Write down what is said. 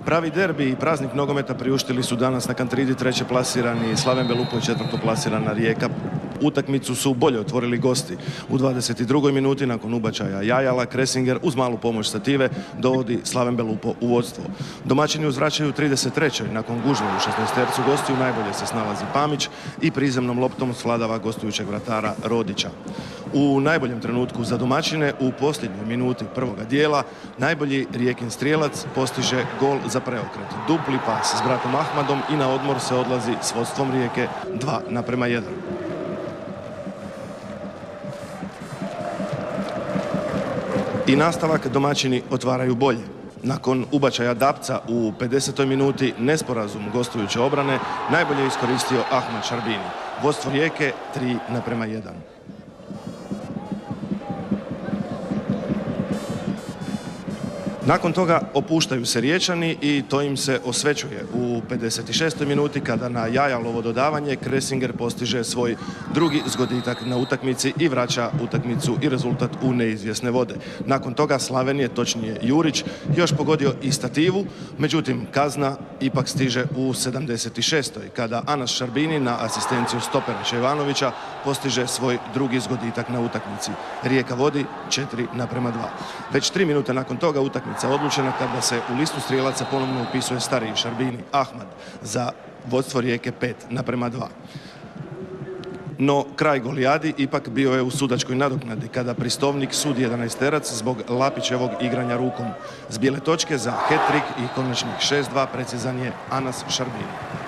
Pravi derbi i praznik nogometa priuštili su danas na Kantridi treće plasirani Slaven Belupo i četvrto plasirana Rijeka. Utakmicu su bolje otvorili gosti. U 22. minuti nakon ubačaja Jajala, Kresinger uz malu pomoć stative dovodi Slaven Belupo u vodstvo. Domaćini uzvraćaju u 33. nakon gužve u 16-tercu gostiju najbolje se snalazi Pamić i prizemnom loptom svladava gostujućeg vratara Rodića. U najboljem trenutku za domaćine u posljednjoj minuti prvoga dijela najbolji Rijekin strijelac postiže gol za preokret. Dupli pas s bratom Ahmadom i na odmor se odlazi s vodstvom Rijeke 2:1. I nastavak domaćini otvaraju bolje. Nakon ubačaja Dapca u 50. minuti nesporazum gostujuće obrane najbolje je iskoristio Ahmad Šarbini. Vodstvo Rijeke 3:1. Nakon toga opuštaju se Riječani i to im se osvećuje. U 56. minuti kada na Jajalovo dodavanje Kresinger postiže svoj drugi zgoditak na utakmici i vraća utakmicu i rezultat u neizvjesne vode. Nakon toga Slaven je, točnije Jurić, još pogodio i stativu, međutim kazna ipak stiže u 76. kada Anas Šarbini na asistenciju stopera Ivanovića postiže svoj drugi zgoditak na utakmici. Rijeka vodi 4:2. Već 3 minute nakon toga utakmica odlučena kada se u listu strijelaca ponovno upisuje stariji Šarbini Ahmad za vodstvo Rijeke 5:2. No, kraj golijadi ipak bio je u sudačkoj nadoknadi kada Pristovnik sudi 11-terac zbog Lapićevog igranja rukom. S bijele točke za hat-trick i konačnih 6:2 precizan je Anas Šarbini.